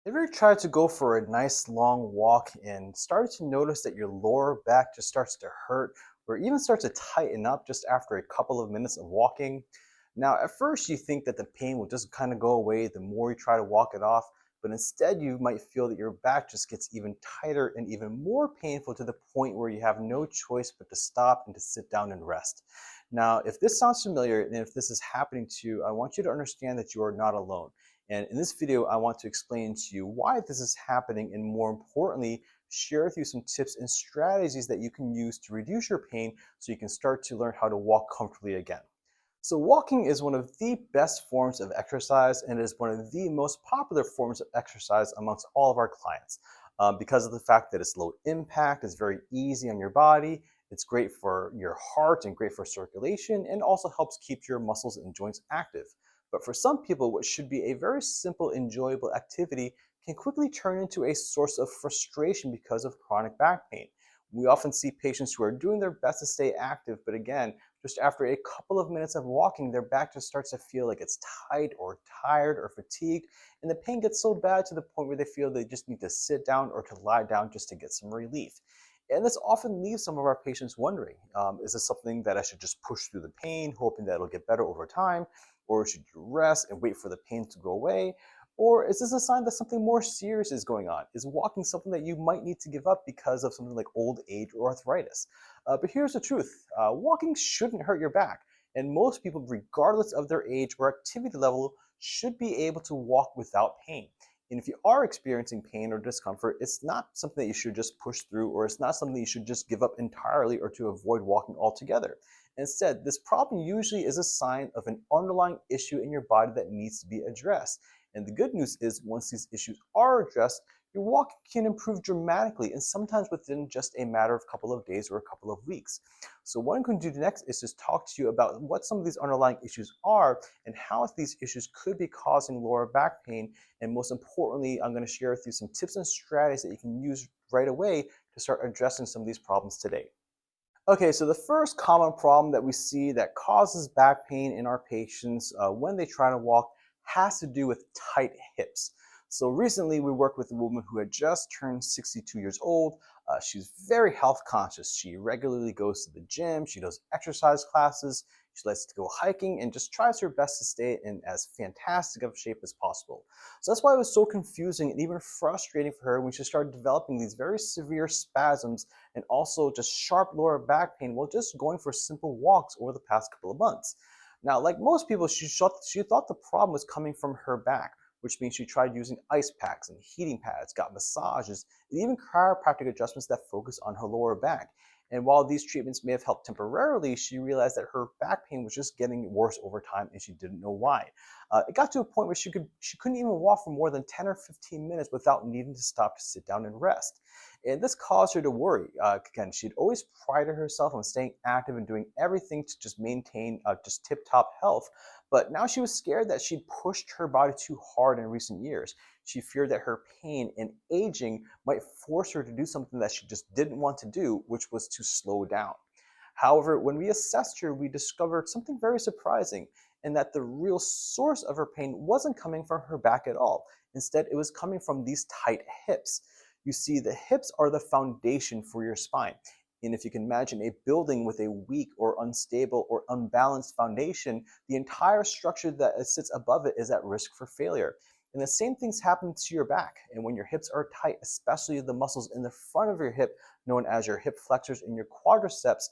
Have you ever tried to go for a nice long walk and started to notice that your lower back just starts to hurt or even starts to tighten up just after a couple of minutes of walking? Now, at first, you think that the pain will just kind of go away the more you try to walk it off, but instead, you might feel that your back just gets even tighter and even more painful to the point where you have no choice but to stop and to sit down and rest. Now, if this sounds familiar and if this is happening to you, I want you to understand that you are not alone. And in this video, I want to explain to you why this is happening and more importantly, share with you some tips and strategies that you can use to reduce your pain so you can start to learn how to walk comfortably again. So walking is one of the best forms of exercise and is one of the most popular forms of exercise amongst all of our clients because of the fact that it's low impact, it's very easy on your body, it's great for your heart and great for circulation and also helps keep your muscles and joints active. But for some people, what should be a very simple, enjoyable activity can quickly turn into a source of frustration because of chronic back pain. We often see patients who are doing their best to stay active, but again, just after a couple of minutes of walking, their back just starts to feel like it's tight or tired or fatigued, and the pain gets so bad to the point where they feel they just need to sit down or to lie down just to get some relief. And this often leaves some of our patients wondering, is this something that I should just push through the pain, hoping that it'll get better over time? Or should you rest and wait for the pain to go away? Or is this a sign that something more serious is going on? Is walking something that you might need to give up because of something like old age or arthritis? But here's the truth, walking shouldn't hurt your back. And most people, regardless of their age or activity level, should be able to walk without pain. And if you are experiencing pain or discomfort, it's not something that you should just push through, or it's not something you should just give up entirely or to avoid walking altogether. Instead, this problem usually is a sign of an underlying issue in your body that needs to be addressed. And the good news is, once these issues are addressed, your walking can improve dramatically and sometimes within just a matter of a couple of days or a couple of weeks. So, what I'm going to do next is just talk to you about what some of these underlying issues are and how these issues could be causing lower back pain. And most importantly, I'm going to share with you some tips and strategies that you can use right away to start addressing some of these problems today. Okay, so the first common problem that we see that causes back pain in our patients when they try to walk has to do with tight hips. So recently we worked with a woman who had just turned 62 years old. She's very health conscious. She regularly goes to the gym, she does exercise classes, she likes to go hiking, and just tries her best to stay in as fantastic of shape as possible. So that's why it was so confusing and even frustrating for her when she started developing these very severe spasms and also just sharp lower back pain while just going for simple walks over the past couple of months. Now, like most people, she thought the problem was coming from her back, which means she tried using ice packs and heating pads, got massages, and even chiropractic adjustments that focus on her lower back. And while these treatments may have helped temporarily, she realized that her back pain was just getting worse over time and she didn't know why. It got to a point where she couldn't even walk for more than 10 or 15 minutes without needing to stop to sit down and rest. And this caused her to worry. Again, she'd always prided herself on staying active and doing everything to just maintain just tip-top health. But now she was scared that she'd pushed her body too hard in recent years. She feared that her pain and aging might force her to do something that she just didn't want to do, which was to slow down. However, when we assessed her, we discovered something very surprising, in that the real source of her pain wasn't coming from her back at all. Instead, it was coming from these tight hips. You see, the hips are the foundation for your spine. And if you can imagine a building with a weak or unstable or unbalanced foundation, the entire structure that sits above it is at risk for failure. And the same things happen to your back. And when your hips are tight, especially the muscles in the front of your hip, known as your hip flexors and your quadriceps,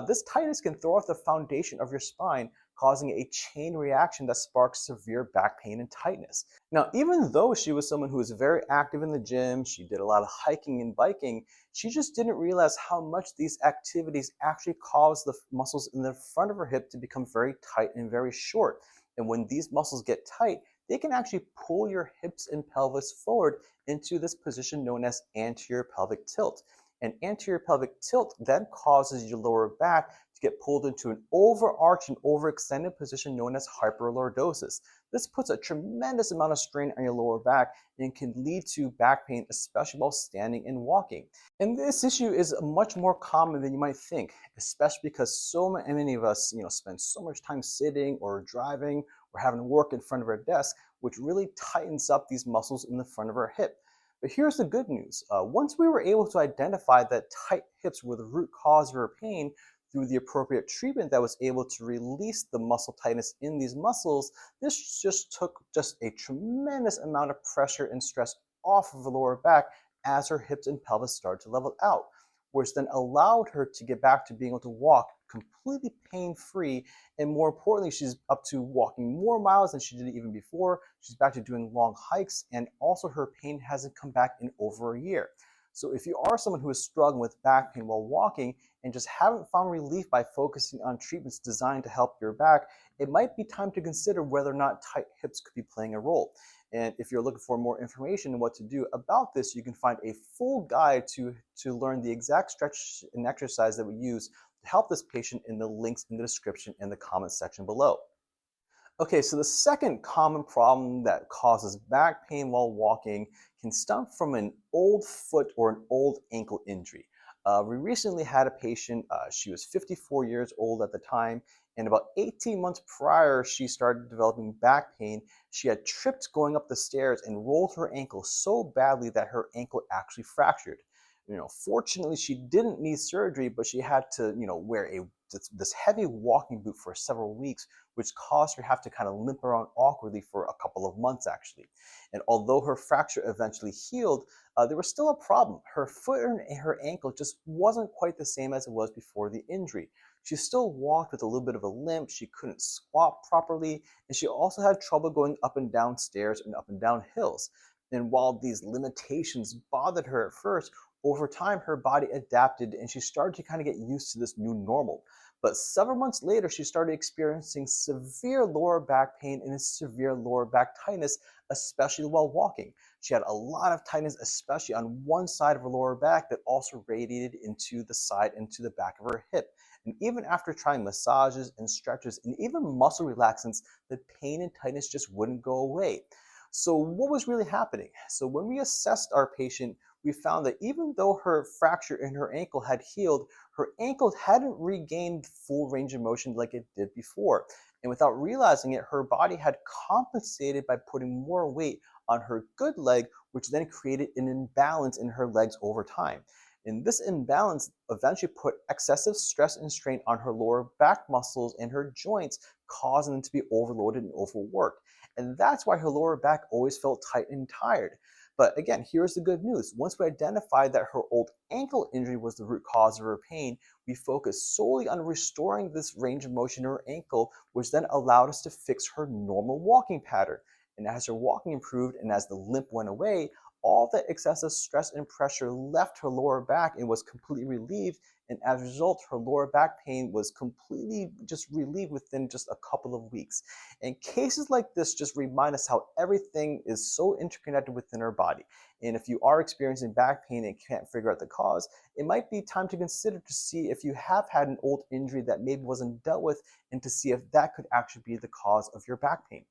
this tightness can throw off the foundation of your spine, causing a chain reaction that sparks severe back pain and tightness. Now, even though she was someone who was very active in the gym, she did a lot of hiking and biking, she just didn't realize how much these activities actually cause the muscles in the front of her hip to become very tight and very short. And when these muscles get tight, they can actually pull your hips and pelvis forward into this position known as anterior pelvic tilt. And anterior pelvic tilt then causes your lower back to get pulled into an overarching, overextended position known as hyperlordosis. This puts a tremendous amount of strain on your lower back and can lead to back pain, especially while standing and walking. And this issue is much more common than you might think, especially because so many of us, spend so much time sitting or driving or having to work in front of our desk. which really tightens up these muscles in the front of her hip. But here's the good news. Once we were able to identify that tight hips were the root cause of her pain through the appropriate treatment that was able to release the muscle tightness in these muscles, this just took just a tremendous amount of pressure and stress off of the lower back as her hips and pelvis started to level out, which then allowed her to get back to being able to walk completely pain-free. And more importantly, she's up to walking more miles than she did even before. She's back to doing long hikes, and also her pain hasn't come back in over a year. So if you are someone who is struggling with back pain while walking and just haven't found relief by focusing on treatments designed to help your back, it might be time to consider whether or not tight hips could be playing a role. And if you're looking for more information on what to do about this, you can find a full guide to learn the exact stretch and exercise that we use to help this patient in the links in the description and the comments section below. Okay, so the second common problem that causes back pain while walking can stem from an old foot or an old ankle injury. We recently had a patient, she was 54 years old at the time, and about 18 months prior, she started developing back pain. She had tripped going up the stairs and rolled her ankle so badly that her ankle actually fractured. Fortunately, she didn't need surgery, but she had to, wear this heavy walking boot for several weeks, which caused her to have to kind of limp around awkwardly for a couple of months, actually. And although her fracture eventually healed, there was still a problem. Her foot and her ankle just wasn't quite the same as it was before the injury. She still walked with a little bit of a limp. She couldn't squat properly, and she also had trouble going up and down stairs and up and down hills. And while these limitations bothered her at first, over time her body adapted and she started to kind of get used to this new normal. But several months later, she started experiencing severe lower back pain and severe lower back tightness, especially while walking. She had a lot of tightness, especially on one side of her lower back that also radiated into the side and to the back of her hip. And even after trying massages and stretches and even muscle relaxants, the pain and tightness just wouldn't go away. So what was really happening? So when we assessed our patient, we found that even though her fracture in her ankle had healed, her ankle hadn't regained full range of motion like it did before. And without realizing it, her body had compensated by putting more weight on her good leg, which then created an imbalance in her legs over time. And this imbalance eventually put excessive stress and strain on her lower back muscles and her joints, causing them to be overloaded and overworked. And that's why her lower back always felt tight and tired. But again, here's the good news. Once we identified that her old ankle injury was the root cause of her pain, we focused solely on restoring this range of motion in her ankle, which then allowed us to fix her normal walking pattern. And as her walking improved and as the limp went away, all that excessive stress and pressure left her lower back and was completely relieved. And as a result, her lower back pain was completely just relieved within just a couple of weeks. And cases like this just remind us how everything is so interconnected within our body. And if you are experiencing back pain and can't figure out the cause, it might be time to consider to see if you have had an old injury that maybe wasn't dealt with and to see if that could actually be the cause of your back pain.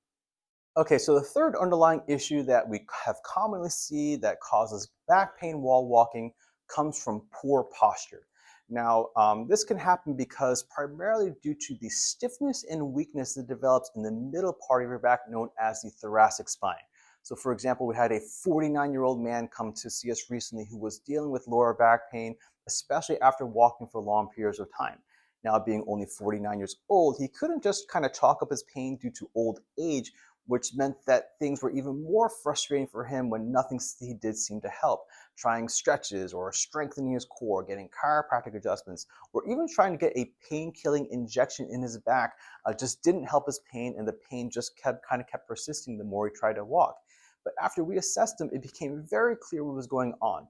Okay, so the third underlying issue that we have commonly see that causes back pain while walking comes from poor posture. Now, this can happen because primarily due to the stiffness and weakness that develops in the middle part of your back known as the thoracic spine. So for example, we had a 49-year-old man come to see us recently who was dealing with lower back pain, especially after walking for long periods of time. Now, being only 49 years old, he couldn't just kind of chalk up his pain due to old age, which meant that things were even more frustrating for him when nothing he did seemed to help. Trying stretches or strengthening his core, getting chiropractic adjustments, or even trying to get a pain-killing injection in his back just didn't help his pain, and the pain just kept persisting the more he tried to walk. But after we assessed him, it became very clear what was going on.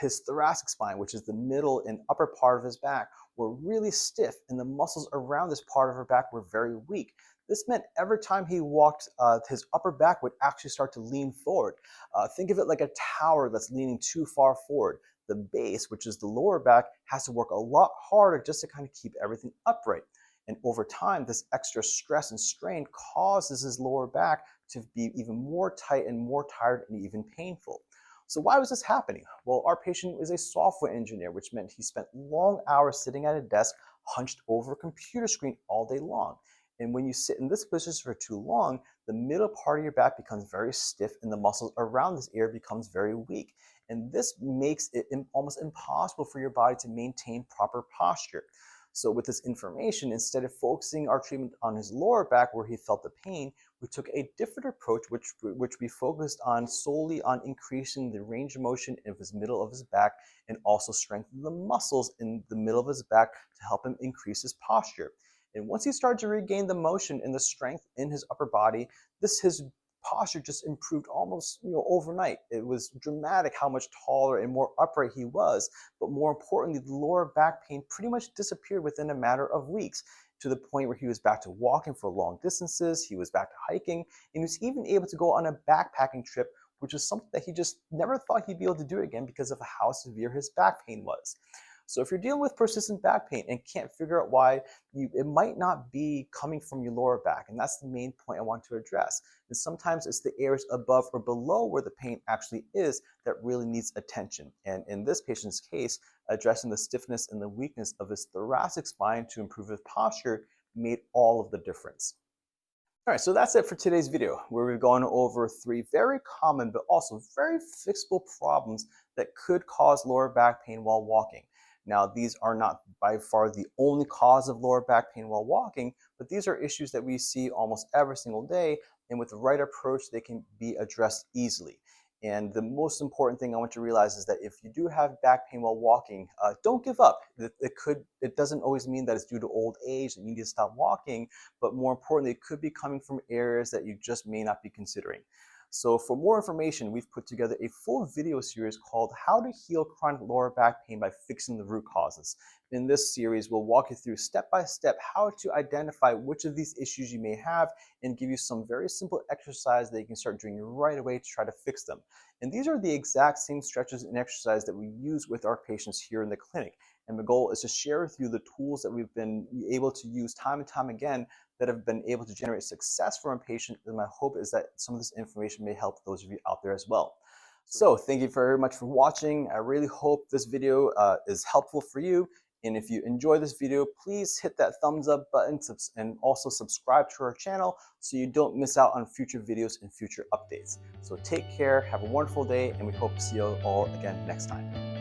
His thoracic spine, which is the middle and upper part of his back, were really stiff, and the muscles around this part of her back were very weak. This meant every time he walked, his upper back would actually start to lean forward. Think of it like a tower that's leaning too far forward. The base, which is the lower back, has to work a lot harder just to kind of keep everything upright. And over time, this extra stress and strain causes his lower back to be even more tight and more tired and even painful. So why was this happening? Well, our patient is a software engineer, which meant he spent long hours sitting at a desk hunched over a computer screen all day long. And when you sit in this position for too long, the middle part of your back becomes very stiff and the muscles around this area becomes very weak. And this makes it almost impossible for your body to maintain proper posture. So with this information, instead of focusing our treatment on his lower back where he felt the pain, we took a different approach, which we focused on solely on increasing the range of motion of his middle of his back and also strengthen the muscles in the middle of his back to help him increase his posture. And once he started to regain the motion and the strength in his upper body, his posture just improved almost overnight. It was dramatic how much taller and more upright he was, but more importantly, the lower back pain pretty much disappeared within a matter of weeks, to the point where he was back to walking for long distances, he was back to hiking, and he was even able to go on a backpacking trip, which was something that he just never thought he'd be able to do again because of how severe his back pain was. So if you're dealing with persistent back pain and can't figure out why, it might not be coming from your lower back. And that's the main point I want to address. And sometimes it's the areas above or below where the pain actually is that really needs attention. And in this patient's case, addressing the stiffness and the weakness of his thoracic spine to improve his posture made all of the difference. All right, so that's it for today's video, where we've gone over 3 very common but also very fixable problems that could cause lower back pain while walking. Now, these are not by far the only cause of lower back pain while walking, but these are issues that we see almost every single day, and with the right approach, they can be addressed easily. And the most important thing I want you to realize is that if you do have back pain while walking, don't give up. It doesn't always mean that it's due to old age and you need to stop walking, but more importantly, it could be coming from areas that you just may not be considering. So for more information, we've put together a full video series called How to Heal Chronic Lower Back Pain by Fixing the Root Causes. In this series, we'll walk you through step by step how to identify which of these issues you may have and give you some very simple exercise that you can start doing right away to try to fix them. And these are the exact same stretches and exercise that we use with our patients here in the clinic. And the goal is to share with you the tools that we've been able to use time and time again that have been able to generate success for a patient. And my hope is that some of this information may help those of you out there as well. So thank you very much for watching. I really hope this video is helpful for you. And if you enjoy this video, please hit that thumbs up button and also subscribe to our channel so you don't miss out on future videos and future updates. So take care, have a wonderful day, and we hope to see you all again next time.